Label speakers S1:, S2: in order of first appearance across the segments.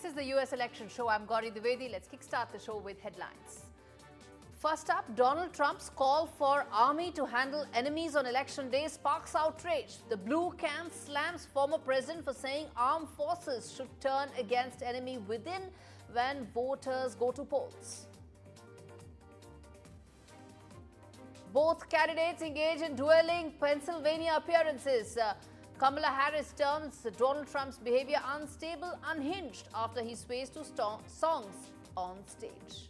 S1: is the US Election Show. I'm Gaurie Dwivedi. Let's kickstart the show with headlines. First up, Donald Trump's call for army to handle enemies on election day sparks outrage. The blue camp slams former president for saying armed forces should turn against enemy within when voters go to polls. Both candidates engage in dueling Pennsylvania appearances. Kamala Harris terms Donald Trump's behavior unstable, unhinged after he sways to songs on stage.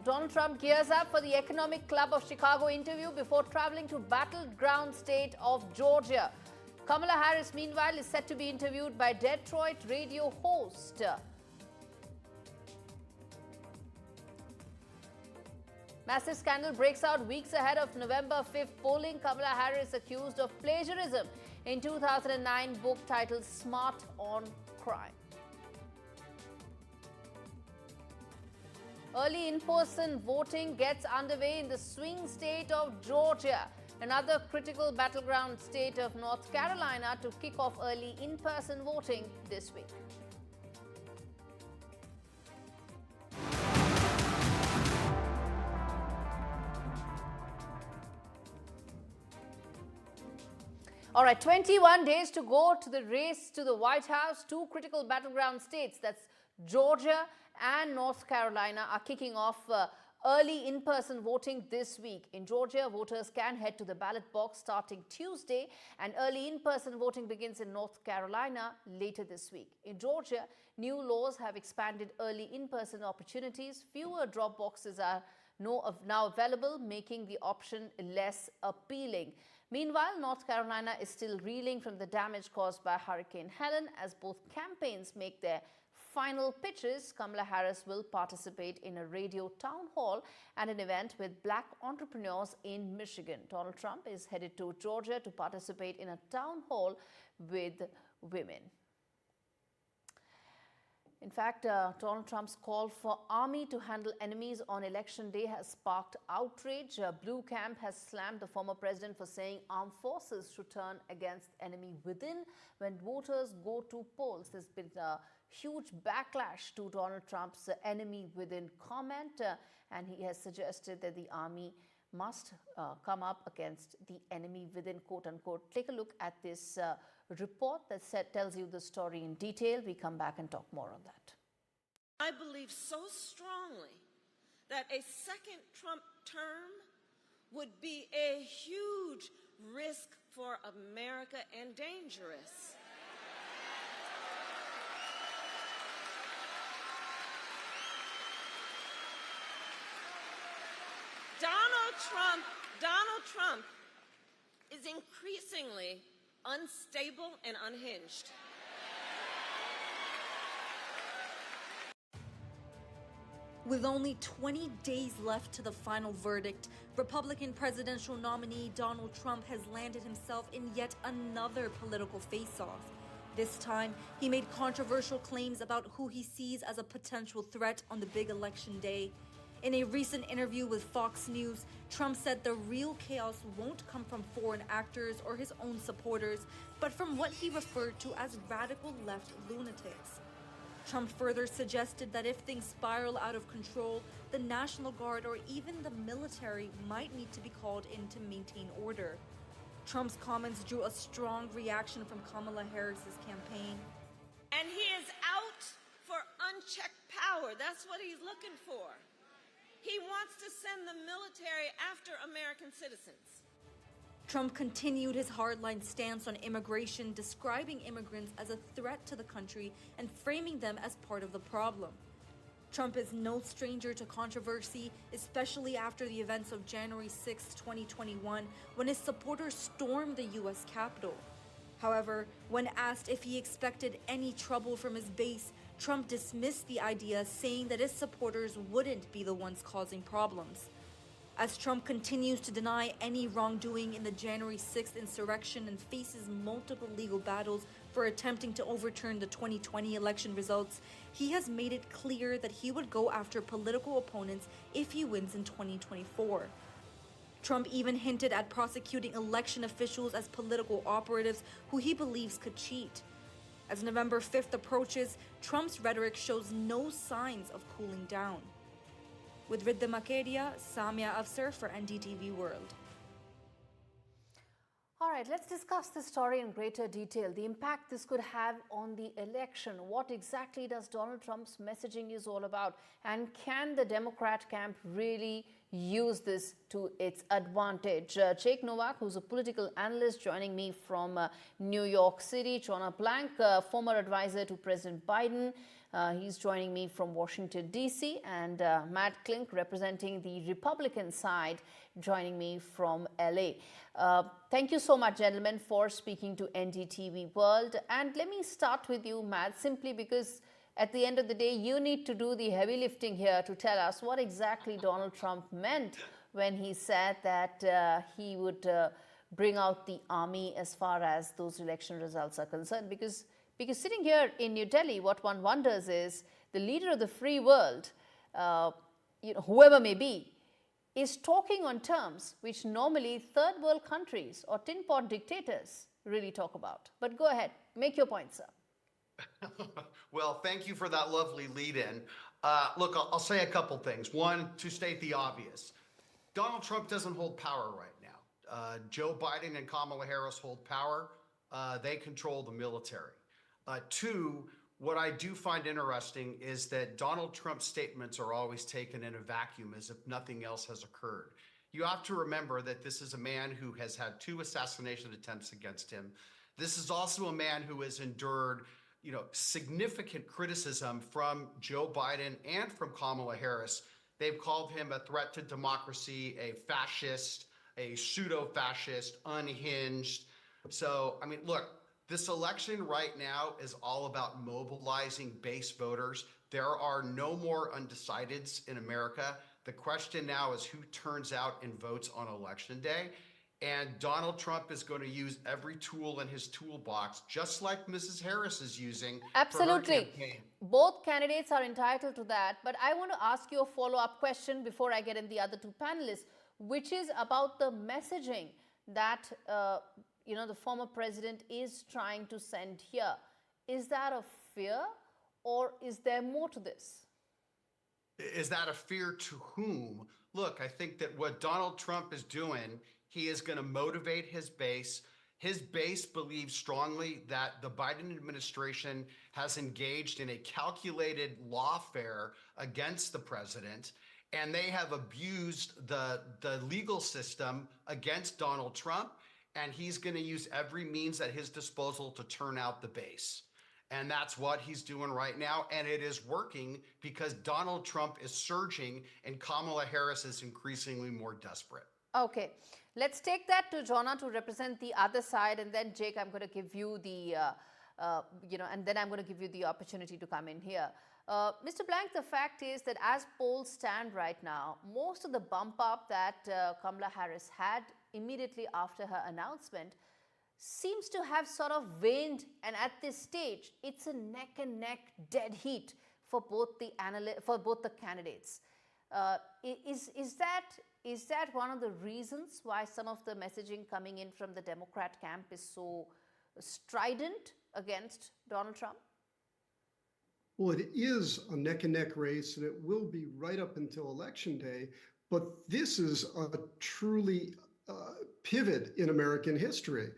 S1: Donald Trump gears up for the Economic Club of Chicago interview before traveling to battleground state of Georgia. Kamala Harris, meanwhile, is set to be interviewed by Detroit radio host. Massive scandal breaks out weeks ahead of November 5th polling. Kamala Harris accused of plagiarism in 2009 book titled Smart on Crime. Early in-person voting gets underway in the swing state of Georgia, another critical battleground state of North Carolina, to kick off early in-person voting this week. All right, 21 days to go to the race to the White House. Two critical battleground states, that's Georgia and North Carolina, are kicking off early in-person voting this week. In Georgia, voters can head to the ballot box starting Tuesday, and early in-person voting begins in North Carolina later this week. In Georgia, new laws have expanded early in-person opportunities. Fewer drop boxes are now available, making the option less appealing. Meanwhile, North Carolina is still reeling from the damage caused by Hurricane Helen. As both campaigns make their final pitches, Kamala Harris will participate in a radio town hall and an event with black entrepreneurs in Michigan. Donald Trump is headed to Georgia to participate in a town hall with women. In fact, Donald Trump's call for army to handle enemies on election day has sparked outrage. Blue camp has slammed the former president for saying armed forces should turn against enemy within when voters go to polls. There's been a huge backlash to Donald Trump's enemy within comment, and he has suggested that the army must come up against the enemy within, quote unquote. Take a look at this report that tells you the story in detail. We come back and talk more on that.
S2: I believe so strongly that a second Trump term would be a huge risk for America and dangerous. Donald Trump is increasingly unstable and unhinged.
S3: With only 20 days left to the final verdict, Republican presidential nominee Donald Trump has landed himself in yet another political face-off. This time, he made controversial claims about who he sees as a potential threat on the big election day. In a recent interview with Fox News, Trump said the real chaos won't come from foreign actors or his own supporters, but from what he referred to as radical left lunatics. Trump further suggested that if things spiral out of control, the National Guard or even the military might need to be called in to maintain order. Trump's comments drew a strong reaction from Kamala Harris's campaign.
S2: And he is out for unchecked power. That's what he's looking for. He wants to send the military after American citizens.
S3: Trump continued his hardline stance on immigration, describing immigrants as a threat to the country and framing them as part of the problem. Trump is no stranger to controversy, especially after the events of January 6, 2021, when his supporters stormed the U.S. Capitol. However, when asked if he expected any trouble from his base, Trump dismissed the idea, saying that his supporters wouldn't be the ones causing problems. As Trump continues to deny any wrongdoing in the January 6th insurrection and faces multiple legal battles for attempting to overturn the 2020 election results, he has made it clear that he would go after political opponents if he wins in 2024. Trump even hinted at prosecuting election officials as political operatives who he believes could cheat. As November 5th approaches, Trump's rhetoric shows no signs of cooling down. With Ridda Makedia, Samia Afsar for NDTV World.
S1: All right, let's discuss this story in greater detail. The impact this could have on the election. What exactly does Donald Trump's messaging is all about? And can the Democrat camp really use this to its advantage? Jake Novak, who's a political analyst, joining me from New York City. Chona Blank, former advisor to President Biden. He's joining me from Washington, D.C. And Matt Klink, representing the Republican side, joining me from L.A. Thank you so much, gentlemen, for speaking to NDTV World. And let me start with you, Matt, simply because at the end of the day, you need to do the heavy lifting here to tell us what exactly Donald Trump meant when he said that he would bring out the army as far as those election results are concerned. Because sitting here in New Delhi, what one wonders is the leader of the free world, whoever may be, is talking on terms which normally third world countries or tin pot dictators really talk about. But go ahead, make your point, sir.
S4: Well, thank you for that lovely lead-in. Look, I'll say a couple things. One, to state the obvious, Donald Trump doesn't hold power right now. Joe Biden and Kamala Harris hold power. They control the military. Two, what I do find interesting is that Donald Trump's statements are always taken in a vacuum as if nothing else has occurred. You have to remember that this is a man who has had 2 assassination attempts against him. This is also a man who has endured, significant criticism from Joe Biden and from Kamala Harris. They've called him a threat to democracy, a fascist, a pseudo-fascist, unhinged. So, look, this election right now is all about mobilizing base voters. There are no more undecideds in America. The question now is who turns out and votes on election day. And Donald Trump is going to use every tool in his toolbox, just like Mrs. Harris is using.
S1: Absolutely.
S4: For her campaign.
S1: Both candidates are entitled to that. But I want to ask you a follow-up question before I get in the other 2 panelists, which is about the messaging that the former president is trying to send here. Is that a fear, or is there more to this?
S4: Is that a fear to whom? Look, I think that what Donald Trump is doing, he is going to motivate his base. His base believes strongly that the Biden administration has engaged in a calculated lawfare against the president, and they have abused the legal system against Donald Trump. And he's going to use every means at his disposal to turn out the base. And that's what he's doing right now. And it is working because Donald Trump is surging and Kamala Harris is increasingly more desperate.
S1: Okay, let's take that to Jonna to represent the other side. And then, Jake, I'm going to give you the, and then I'm going to give you the opportunity to come in here. Mr. Blank, the fact is that as polls stand right now, most of the bump up that Kamala Harris had immediately after her announcement seems to have sort of waned, and at this stage it's a neck and neck dead heat for both the candidates. Is that one of the reasons why some of the messaging coming in from the Democrat camp is so strident against Donald Trump?
S5: Well, it is a neck-and-neck race, and it will be right up until Election Day. But this is a truly pivot in American history.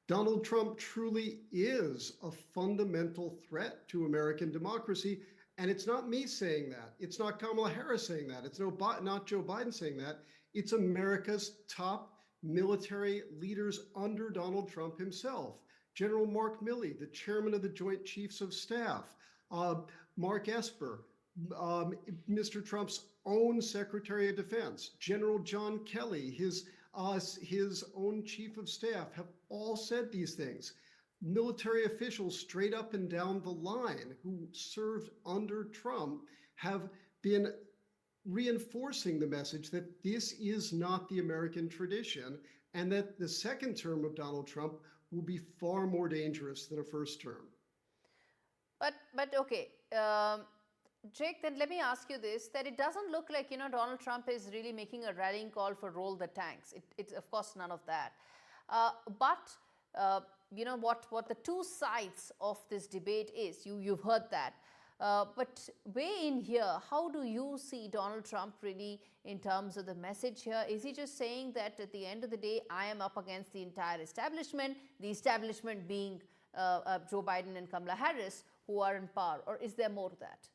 S5: Donald Trump truly is a fundamental threat to American democracy. And it's not me saying that. It's not Kamala Harris saying that. It's not Joe Biden saying that. It's America's top military leaders under Donald Trump himself. General Mark Milley, the chairman of the Joint Chiefs of Staff, Mark Esper, Mr. Trump's own Secretary of Defense, General John Kelly, his own chief of staff, have all said these things. Military officials straight up and down the line who served under Trump have been reinforcing the message that this is not the American tradition and that the second term of Donald Trump will be far more dangerous than a first term.
S1: But okay, Jake, then let me ask you this, that it doesn't look like, Donald Trump is really making a rallying call for roll the tanks. It's, of course, none of that. What the two sides of this debate is, you've heard that. But way in here, how do you see Donald Trump really in terms of the message here? Is he just saying that at the end of the day, I am up against the entire establishment, the establishment being Joe Biden and Kamala Harris, who are in power, or is there more to that?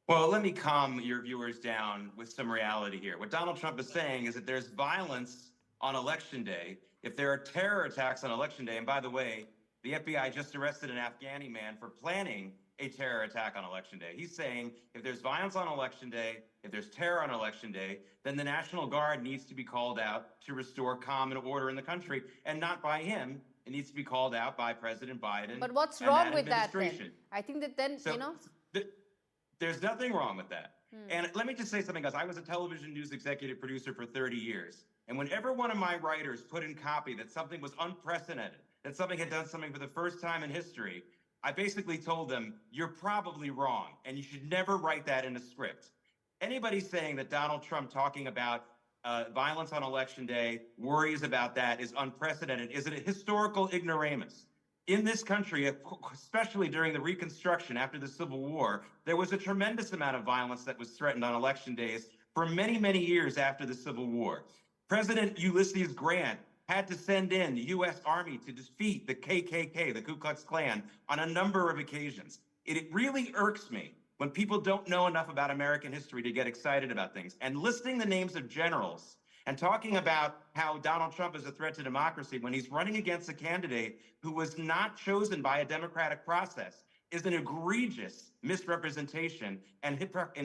S6: Well, let me calm your viewers down with some reality here. What Donald Trump is saying is that there's violence on Election Day. If there are terror attacks on Election Day, and by the way, the FBI just arrested an Afghani man for planning a terror attack on Election Day. He's saying if there's violence on Election Day, if there's terror on Election Day, then the National Guard needs to be called out to restore calm and order in the country, and not by him. It needs to be called out by President Biden.
S1: But what's wrong with that then? I think that then,
S6: there's nothing wrong with that. And let me just say something else. I was a television news executive producer for 30 years. And whenever one of my writers put in copy that something was unprecedented, that something had done something for the first time in history, I basically told them, you're probably wrong, and you should never write that in a script. Anybody saying that Donald Trump talking about violence on Election Day, worries about that, is unprecedented, is a historical ignoramus. In this country, especially during the Reconstruction after the Civil War, there was a tremendous amount of violence that was threatened on election days for many, many years after the Civil War. President Ulysses Grant had to send in the U.S. Army to defeat the KKK, the Ku Klux Klan, on a number of occasions. It really irks me when people don't know enough about American history to get excited about things. And listing the names of generals and talking about how Donald Trump is a threat to democracy when he's running against a candidate who was not chosen by a democratic process is an egregious misrepresentation and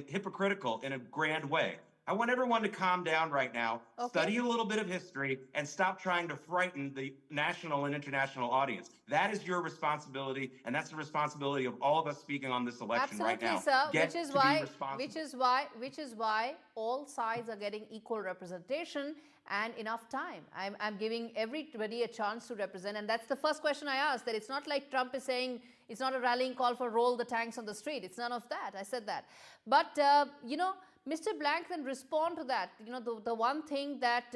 S6: hypocritical in a grand way. I want everyone to calm down right now, study a little bit of history, and stop trying to frighten the national and international audience. That is your responsibility, and that's the responsibility of all of us speaking on this election right now.
S1: Absolutely, sir. Which is why all sides are getting equal representation and enough time. I'm giving everybody a chance to represent, and that's the first question I asked. That it's not like Trump is saying it's not a rallying call for roll the tanks on the street. It's none of that. I said that, but Mr. Blank then respond to that. The one thing that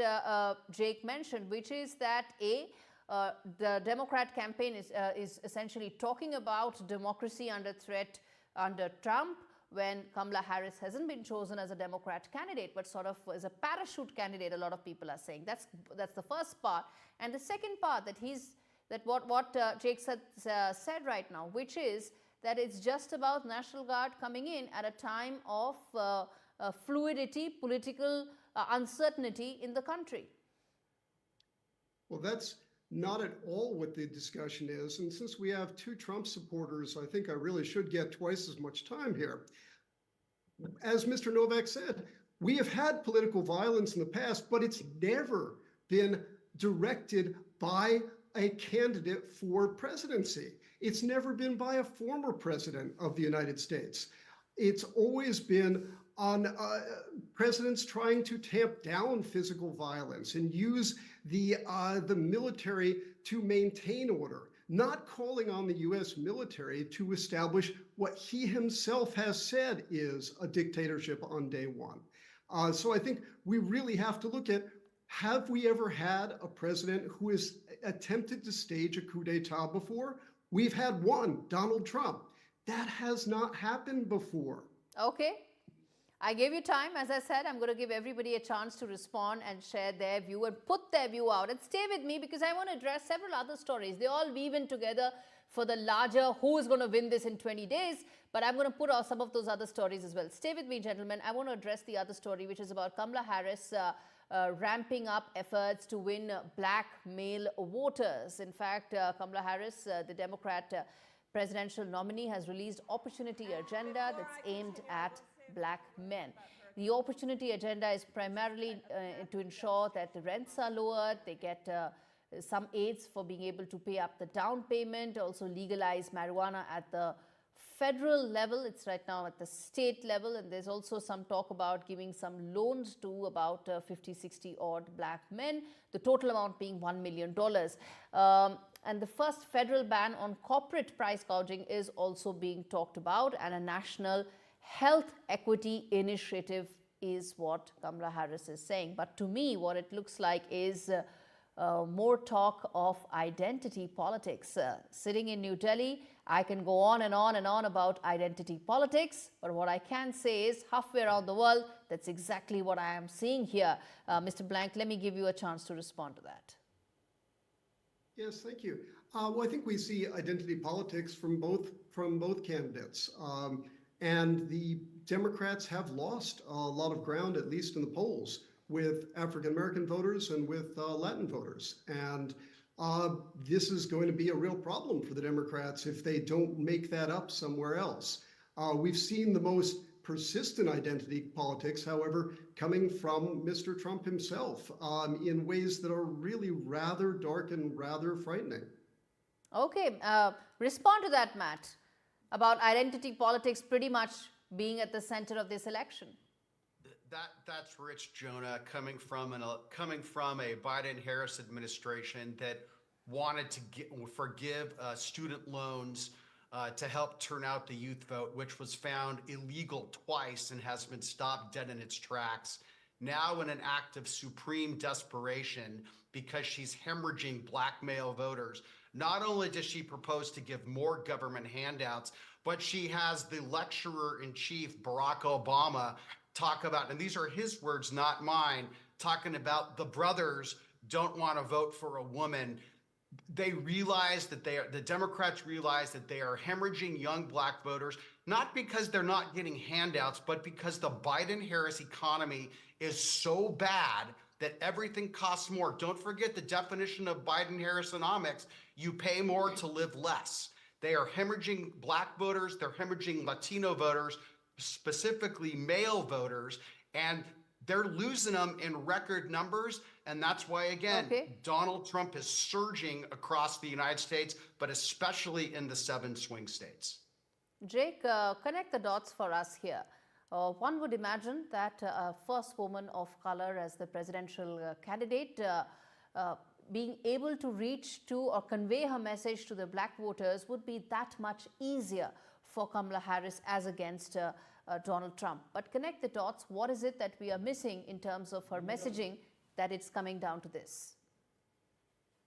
S1: Jake mentioned, which is that the Democrat campaign is essentially talking about democracy under threat under Trump, when Kamala Harris hasn't been chosen as a Democrat candidate, but sort of as a parachute candidate, a lot of people are saying. That's the first part. And the second part that what Jake said right now, which is that it's just about National Guard coming in at a time of fluidity, political uncertainty in the country.
S5: Well, that's not at all what the discussion is. And since we have two Trump supporters, I think I really should get twice as much time here. As Mr. Novak said, we have had political violence in the past, but it's never been directed by a candidate for presidency. It's never been by a former president of the United States. It's always been on presidents trying to tamp down physical violence and use the military to maintain order, not calling on the U.S. military to establish what he himself has said is a dictatorship on day one. So I think we really have to look at, have we ever had a president who has attempted to stage a coup d'etat before? We've had one, Donald Trump. That has not happened before.
S1: Okay. I gave you time. As I said, I'm going to give everybody a chance to respond and share their view and put their view out. And stay with me because I want to address several other stories. They all weave in together for the larger who is going to win this in 20 days. But I'm going to put out some of those other stories as well. Stay with me, gentlemen. I want to address the other story, which is about Kamala Harris ramping up efforts to win black male voters. In fact, Kamala Harris, the Democrat presidential nominee, has released opportunity agenda that's aimed at black men. The opportunity agenda is primarily to ensure that the rents are lowered, they get some aids for being able to pay up the down payment, also legalize marijuana at the federal level, it's right now at the state level, and there's also some talk about giving some loans to about 50, 60 odd black men, the total amount being $1 million. And the first federal ban on corporate price gouging is also being talked about, and a national health equity initiative is what Kamala Harris is saying. But to me, what it looks like is more talk of identity politics. Sitting in New Delhi, I can go on and on and on about identity politics, but what I can say is halfway around the world, that's exactly what I am seeing here. Mr. Blank, let me give you a chance to respond to that.
S5: Yes, thank you. Well, I think we see identity politics from both candidates, and the Democrats have lost a lot of ground, at least in the polls, with African American voters and with Latin voters, and this is going to be a real problem for the Democrats if they don't make that up somewhere else. We've seen the most persistent identity politics, however, coming from Mr. Trump himself in ways that are really rather dark and rather frightening.
S1: Okay, respond to that, Matt, about identity politics pretty much being at the center of this election.
S4: That's rich, Jonah, coming from a Biden-Harris administration that wanted to forgive student loans to help turn out the youth vote, which was found illegal twice and has been stopped dead in its tracks. Now, in an act of supreme desperation, because she's hemorrhaging black male voters, not only does she propose to give more government handouts, but she has the lecturer-in-chief, Barack Obama, talk about, and these are his words, not mine, talking about the brothers don't want to vote for a woman. They realize that the Democrats realize that they are hemorrhaging young black voters, not because they're not getting handouts, but because the Biden-Harris economy is so bad that everything costs more. Don't forget the definition of Biden-Harrisonomics. You pay more to live less. They are hemorrhaging black voters. They're hemorrhaging Latino voters, specifically male voters, and they're losing them in record numbers. And that's why, again, Donald Trump is surging across the United States, but especially in the 7 swing states.
S1: Jake, connect the dots for us here. One would imagine that a first woman of color as the presidential candidate being able to reach to or convey her message to the black voters would be that much easier for Kamala Harris as against Donald Trump. But connect the dots. What is it that we are missing in terms of her messaging that it's coming down to this?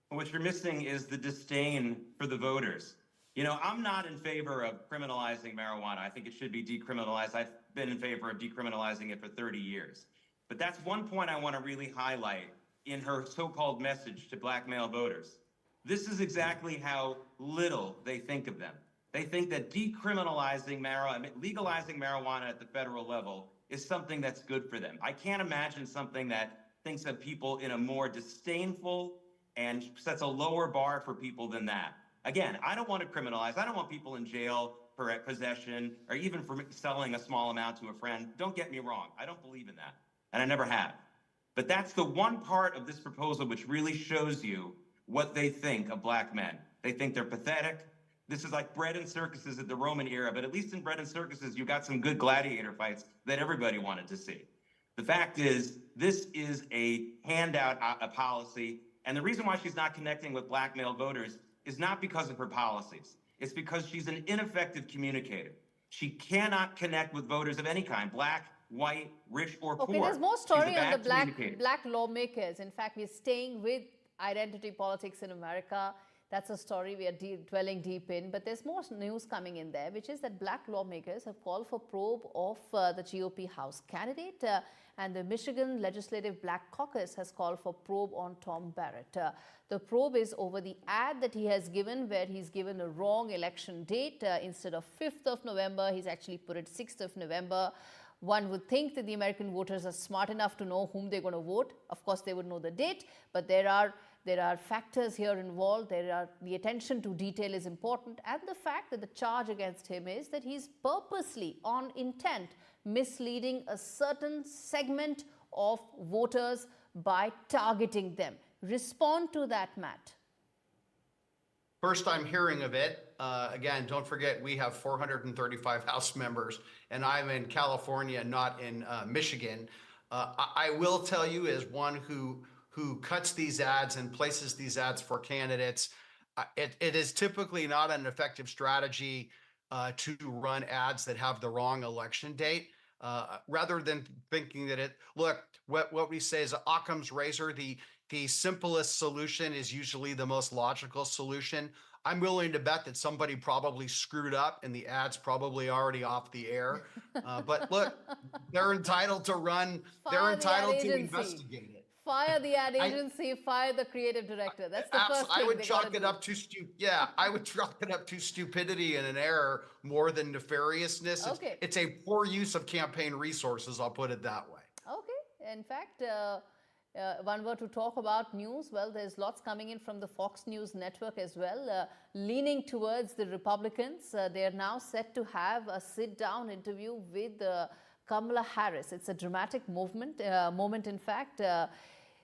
S6: What you're missing is the disdain for the voters. You know, I'm not in favor of criminalizing marijuana. I think it should be decriminalized. I've been in favor of decriminalizing it for 30 years. But that's one point I want to really highlight in her so-called message to black male voters. This is exactly how little they think of them. They think that decriminalizing marijuana, legalizing marijuana at the federal level is something that's good for them. I can't imagine something that thinks of people in a more disdainful and sets a lower bar for people than that. Again, I don't want to criminalize. I don't want people in jail for possession or even for selling a small amount to a friend. Don't get me wrong. I don't believe in that, and I never have. But that's the one part of this proposal which really shows you what they think of black men. They think they're pathetic. This is like bread and circuses at the Roman era, but at least in bread and circuses, you got some good gladiator fights that everybody wanted to see. The fact is, this is a handout policy, and the reason why she's not connecting with black male voters is not because of her policies. It's because she's an ineffective communicator. She cannot connect with voters of any kind, black, white, rich, or poor.
S1: Okay, there's more story on the black lawmakers. In fact, we're staying with identity politics in America. That's a story we are dwelling deep in. But there's more news coming in there, which is that black lawmakers have called for probe of the GOP House candidate. And the Michigan Legislative Black Caucus has called for probe on Tom Barrett. The probe is over the ad that he has given, where he's given a wrong election date. Instead of 5th of November, he's actually put it 6th of November. One would think that the American voters are smart enough to know whom they're going to vote. Of course, they would know the date, but there are factors here involved. The attention to detail is important, and the fact that the charge against him is that he's purposely, on intent, misleading a certain segment of voters by targeting them. Respond to that, Matt.
S4: First I'm hearing of it. Again, don't forget, we have 435 House members, and I'm in California, not in Michigan. I will tell you, as one who cuts these ads and places these ads for candidates, it is typically not an effective strategy to run ads that have the wrong election date. Rather than thinking that what we say is Occam's razor, the simplest solution is usually the most logical solution. I'm willing to bet that somebody probably screwed up and the ad's probably already off the air. But look, they're entitled to run, they're
S1: Fire the ad
S4: entitled to
S1: agency.
S4: investigate it.
S1: Fire the ad
S4: I-
S1: agency, fire the creative director. That's the first thing
S4: I would
S1: they
S4: chalk
S1: gotta
S4: it
S1: do.
S4: up to I would chalk it up to stupidity and an error more than nefariousness.
S1: Okay.
S4: It's a poor use of campaign resources. I'll put it that way.
S1: Okay. In fact, one were to talk about news, well, there's lots coming in from the Fox News network as well, leaning towards the Republicans. They are now set to have a sit-down interview with Kamala Harris. It's a dramatic moment, in fact.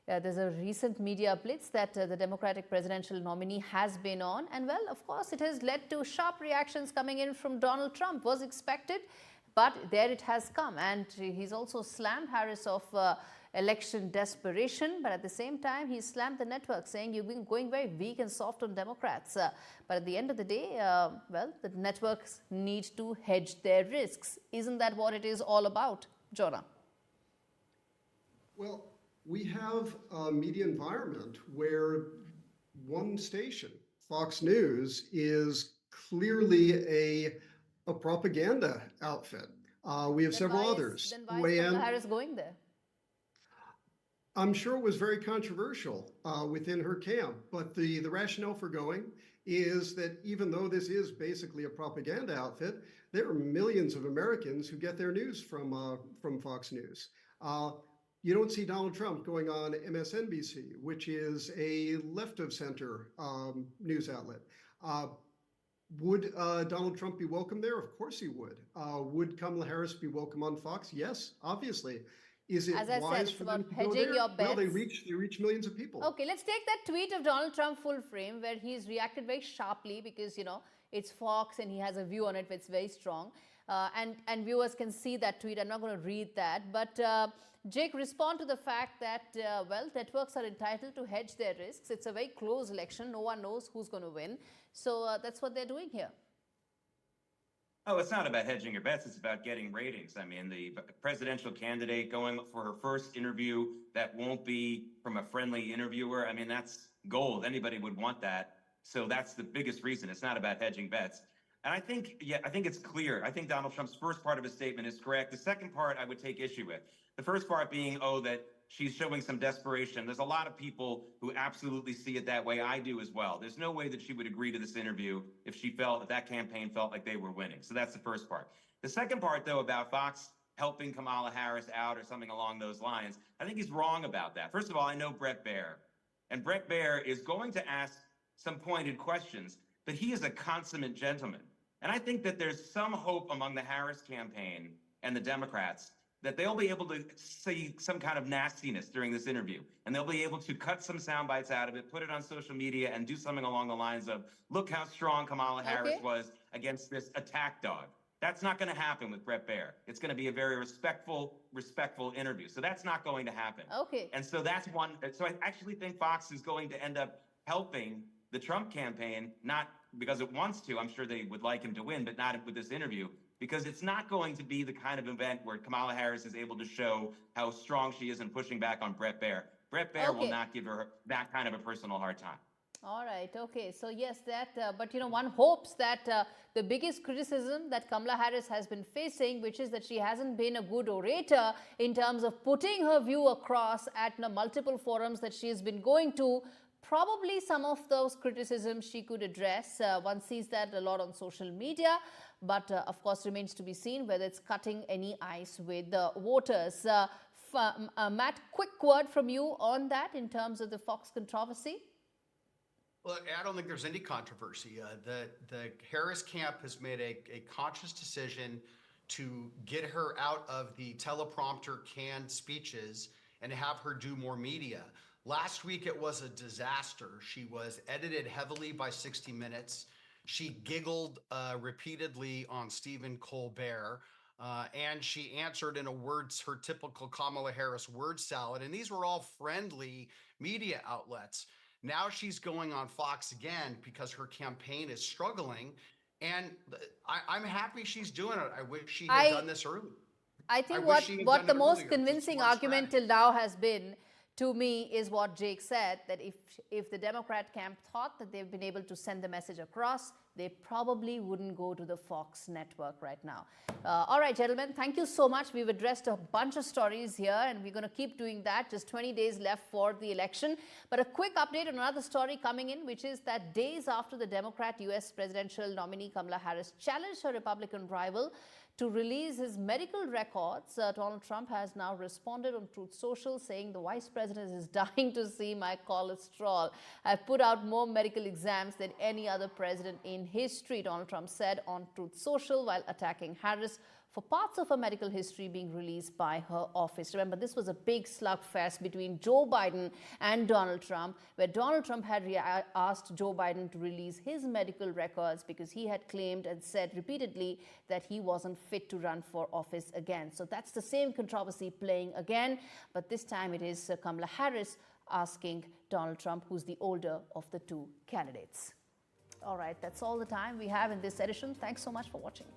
S1: There's a recent media blitz that the Democratic presidential nominee has been on. And well, of course, it has led to sharp reactions coming in from Donald Trump. Was expected, but there it has come. And he's also slammed Harris of election desperation. But at the same time, he slammed the network, saying you've been going very weak and soft on Democrats. But at the end of the day, well, the networks need to hedge their risks. Isn't that what it is all about, Jonah?
S5: Well, we have a media environment where one station, Fox News, is clearly a propaganda outfit. We have several others.
S1: Then why is Kamala Harris going there?
S5: I'm sure it was very controversial within her camp, but the rationale for going is that even though this is basically a propaganda outfit, there are millions of Americans who get their news from Fox News. You don't see Donald Trump going on MSNBC, which is a left-of-center news outlet. Would Donald Trump be welcome there? Of course he would. Would Kamala Harris be welcome on Fox? Yes, obviously. Is it
S1: As I said,
S5: wise
S1: it's
S5: for
S1: about
S5: them to go
S1: hedging
S5: there?
S1: your
S5: Well, they
S1: bets.
S5: reach millions of people.
S1: Okay, let's take that tweet of Donald Trump full frame where he's reacted very sharply because, it's Fox and he has a view on it that's very strong. And viewers can see that tweet. I'm not going to read that. But Jake, respond to the fact that, well, networks are entitled to hedge their risks. It's a very close election. No one knows who's going to win. So that's what they're doing here.
S6: Oh, it's not about hedging your bets. It's about getting ratings. I mean, the presidential candidate going for her first interview that won't be from a friendly interviewer. I mean, that's gold. Anybody would want that. So that's the biggest reason. It's not about hedging bets. And I think it's clear. I think Donald Trump's first part of his statement is correct. The second part I would take issue with. The first part being, that she's showing some desperation. There's a lot of people who absolutely see it that way. I do as well. There's no way that she would agree to this interview if that campaign felt like they were winning. So that's the first part. The second part, though, about Fox helping Kamala Harris out or something along those lines, I think he's wrong about that. First of all, I know Bret Baier. And Bret Baier is going to ask some pointed questions, but he is a consummate gentleman. And I think that there's some hope among the Harris campaign and the Democrats that they'll be able to see some kind of nastiness during this interview. And they'll be able to cut some sound bites out of it, put it on social media, and do something along the lines of, look how strong Kamala Harris was against this attack dog. That's not going to happen with Bret Baier. It's going to be a very respectful interview. So that's not going to happen.
S1: Okay.
S6: And so that's one. So I actually think Fox is going to end up helping the Trump campaign, not because it wants to. I'm sure they would like him to win, but not with this interview. Because it's not going to be the kind of event where Kamala Harris is able to show how strong she is in pushing back on Bret Baier. Bret Baier will not give her that kind of a personal hard time.
S1: All right. Okay. So yes, but one hopes that the biggest criticism that Kamala Harris has been facing, which is that she hasn't been a good orator in terms of putting her view across at multiple forums that she has been going to, probably some of those criticisms she could address. One sees that a lot on social media, but of course remains to be seen whether it's cutting any ice with the voters. Matt, quick word from you on that in terms of the Fox controversy.
S4: Well, I don't think there's any controversy. The Harris camp has made a conscious decision to get her out of the teleprompter canned speeches and have her do more media. Last week, it was a disaster. She was edited heavily by 60 Minutes. She giggled repeatedly on Stephen Colbert. And she answered in her typical Kamala Harris word salad. And these were all friendly media outlets. Now she's going on Fox again because her campaign is struggling. And I'm happy she's doing it. I wish she had done this early.
S1: I think
S4: wish she had
S1: what
S4: done
S1: the
S4: it
S1: most
S4: earlier. It's a
S1: convincing
S4: smart
S1: argument
S4: strategy.
S1: till now has been, to me, is what Jake said, that if the Democrat camp thought that they've been able to send the message across, they probably wouldn't go to the Fox network right now. All right, gentlemen, thank you so much. We've addressed a bunch of stories here, and we're going to keep doing that. Just 20 days left for the election. But a quick update on another story coming in, which is that days after the Democrat U.S. presidential nominee Kamala Harris challenged her Republican rival to release his medical records, Donald Trump has now responded on Truth Social, saying the vice president is dying to see my cholesterol. I've put out more medical exams than any other president in history, Donald Trump said on Truth Social while attacking Harris for parts of her medical history being released by her office. Remember, this was a big slugfest between Joe Biden and Donald Trump, where Donald Trump had asked Joe Biden to release his medical records because he had claimed and said repeatedly that he wasn't fit to run for office again. So that's the same controversy playing again, but this time it is Kamala Harris asking Donald Trump, who's the older of the two candidates. All right, that's all the time we have in this edition. Thanks so much for watching.